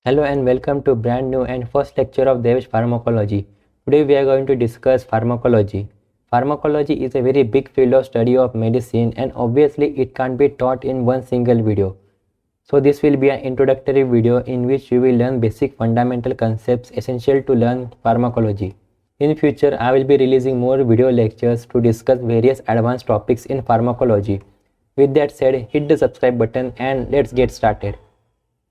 Hello and welcome to brand new and first lecture of Devish Pharmacology. Today we are going to discuss pharmacology. Pharmacology is a very big field of study of medicine and obviously it can't be taught in one single video. So this will be an introductory video in which you will learn basic fundamental concepts essential to learn pharmacology. In future I will be releasing more video lectures to discuss various advanced topics in pharmacology. With that said, hit the subscribe button and let's get started.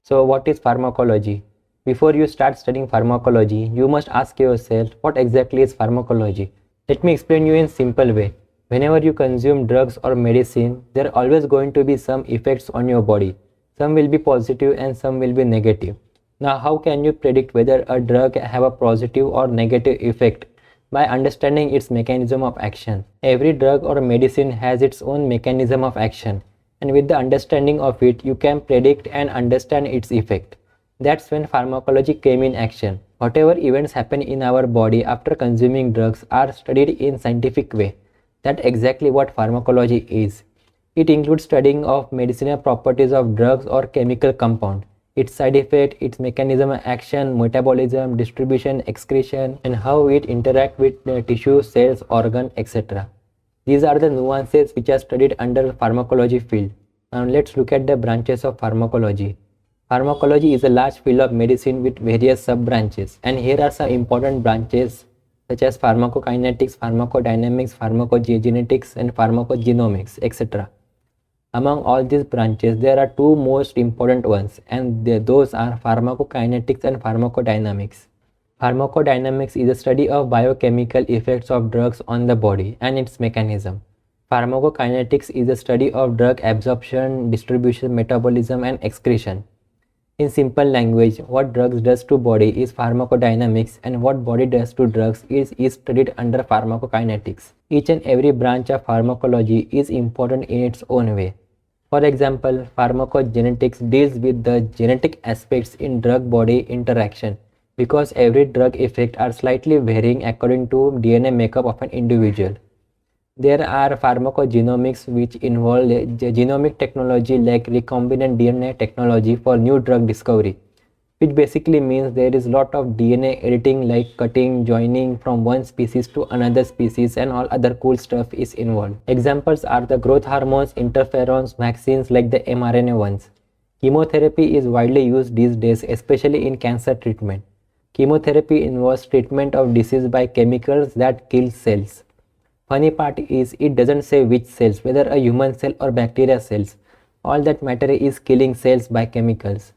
So what is pharmacology? Before you start studying pharmacology, you must ask yourself what exactly is pharmacology. Let me explain you in simple way. Whenever you consume drugs or medicine, there are always going to be some effects on your body. Some will be positive and some will be negative. Now how can you predict whether a drug have a positive or negative effect? By understanding its mechanism of action. Every drug or medicine has its own mechanism of action. And with the understanding of it, you can predict and understand its effect. That's when pharmacology came in action. Whatever events happen in our body after consuming drugs are studied in scientific way. That's exactly what pharmacology is. It includes studying of medicinal properties of drugs or chemical compound, its side effect, its mechanism of action, metabolism, distribution, excretion, and how it interacts with the tissue, cells, organ, etc. These are the nuances which are studied under pharmacology field. Now let's look at the branches of pharmacology. Pharmacology is a large field of medicine with various sub-branches, and here are some important branches such as pharmacokinetics, pharmacodynamics, pharmacogenetics, and pharmacogenomics, etc. Among all these branches, there are two most important ones, and those are pharmacokinetics and pharmacodynamics. Pharmacodynamics is a study of biochemical effects of drugs on the body and its mechanism. Pharmacokinetics is a study of drug absorption, distribution, metabolism, and excretion. In simple language, what drugs does to body is pharmacodynamics and what body does to drugs is studied under pharmacokinetics. Each and every branch of pharmacology is important in its own way. For example, pharmacogenetics deals with the genetic aspects in drug-body interaction because every drug effect are slightly varying according to DNA makeup of an individual. There are pharmacogenomics which involve genomic technology like recombinant DNA technology for new drug discovery, which basically means there is lot of DNA editing like cutting, joining from one species to another species and all other cool stuff is involved. Examples are the growth hormones, interferons, vaccines like the mRNA ones. Chemotherapy is widely used these days, especially in cancer treatment. Chemotherapy involves treatment of disease by chemicals that kill cells. Funny part is it doesn't say which cells, whether a human cell or bacteria cells. All that matter is killing cells by chemicals.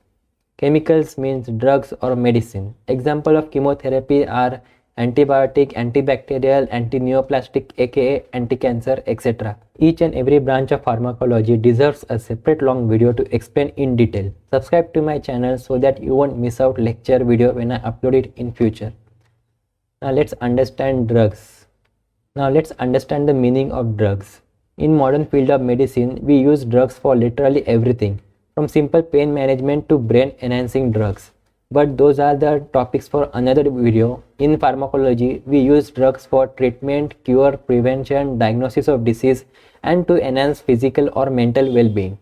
Chemicals means drugs or medicine. Example of chemotherapy are antibiotic, antibacterial, antineoplastic aka anti-cancer, etc. Each and every branch of pharmacology deserves a separate long video to explain in detail. Subscribe to my channel so that you won't miss out lecture video when I upload it in future. Now let's understand drugs. Now let's understand the meaning of drugs. In modern field of medicine, we use drugs for literally everything, from simple pain management to brain enhancing drugs. But those are the topics for another video. In pharmacology, we use drugs for treatment, cure, prevention, diagnosis of disease, and to enhance physical or mental well-being.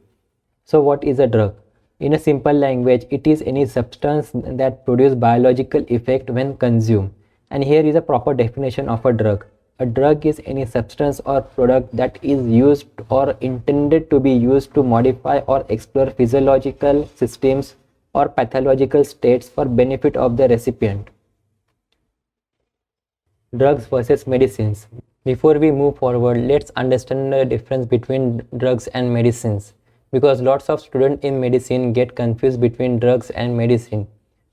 So what is a drug? In a simple language, it is any substance that produces biological effect when consumed. And here is a proper definition of a drug. A drug is any substance or product that is used or intended to be used to modify or explore physiological systems or pathological states for benefit of the recipient. Drugs versus medicines. Before we move forward, let's understand the difference between drugs and medicines, because lots of students in medicine get confused between drugs and medicine.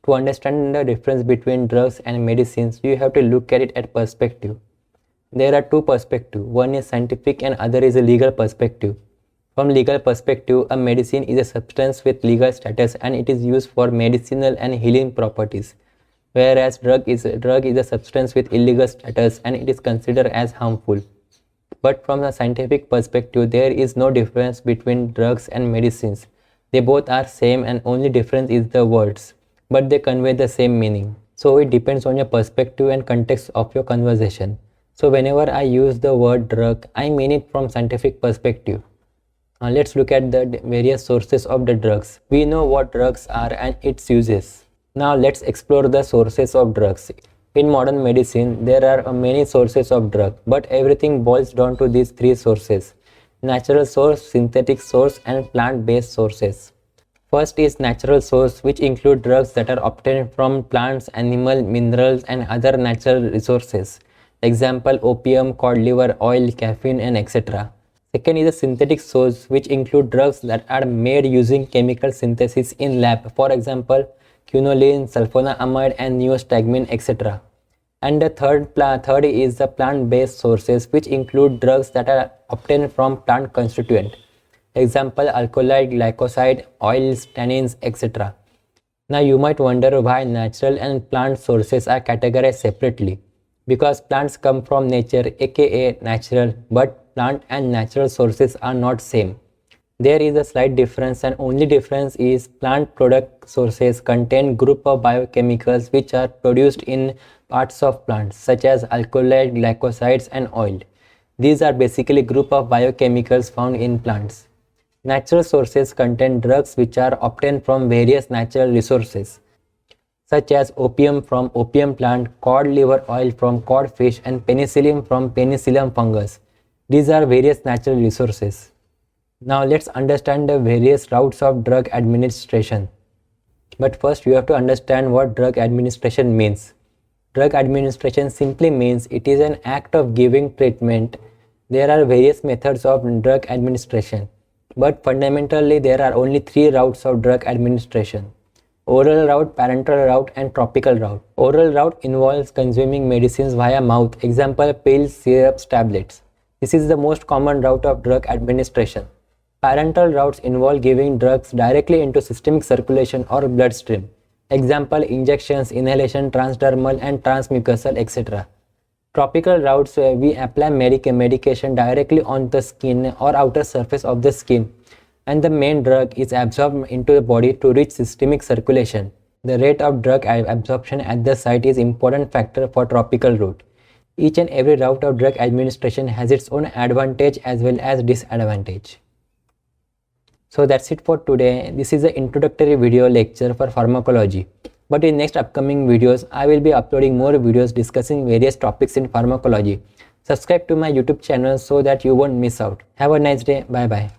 To understand the difference between drugs and medicines, you have to look at it at perspective. There are two perspectives. One is scientific and other is a legal perspective. From legal perspective, a medicine is a substance with legal status and it is used for medicinal and healing properties, whereas drug is a substance with illegal status and it is considered as harmful. But from a scientific perspective, there is no difference between drugs and medicines. They both are same and only difference is the words, but they convey the same meaning. So it depends on your perspective and context of your conversation. So whenever I use the word drug, I mean it from scientific perspective. Let's look at the various sources of the drugs. We know what drugs are and its uses. Now let's explore the sources of drugs. In modern medicine, there are many sources of drug, but everything boils down to these three sources: natural source, synthetic source, and plant-based sources. First is natural source, which include drugs that are obtained from plants, animal, minerals, and other natural resources. Example: opium, cod liver oil, caffeine, and etc. Second is a synthetic source, which include drugs that are made using chemical synthesis in lab. For example, quinoline, sulfonamide, and neostigmine, etc. And the third is the plant-based sources, which include drugs that are obtained from plant constituent. Example: alkaloid, glycoside, oils, tannins, etc. Now you might wonder why natural and plant sources are categorized separately. Because plants come from nature, aka natural, but plant and natural sources are not same. There is a slight difference, and only difference is plant product sources contain group of biochemicals which are produced in parts of plants such as alkaloid, glycosides, and oil. These are basically group of biochemicals found in plants. Natural sources contain drugs which are obtained from various natural resources such as opium from opium plant, cod liver oil from cod fish, and penicillin from penicillium fungus. These are various natural resources. Now let's understand the various routes of drug administration. But first you have to understand what drug administration means. Drug administration simply means it is an act of giving treatment. There are various methods of drug administration, but fundamentally there are only three routes of drug administration: oral route, parenteral route, and topical route. Oral route involves consuming medicines via mouth, example pills, syrups, tablets. This is the most common route of drug administration. Parenteral routes involve giving drugs directly into systemic circulation or bloodstream. Example: injections, inhalation, transdermal and transmucosal, etc. Topical routes where we apply medication directly on the skin or outer surface of the skin, and the main drug is absorbed into the body to reach systemic circulation. The rate of drug absorption at the site is important factor for topical route. Each and every route of drug administration has its own advantage as well as disadvantage. So that's it for today. This is an introductory video lecture for pharmacology. But in next upcoming videos, I will be uploading more videos discussing various topics in pharmacology. Subscribe to my YouTube channel so that you won't miss out. Have a nice day. Bye bye.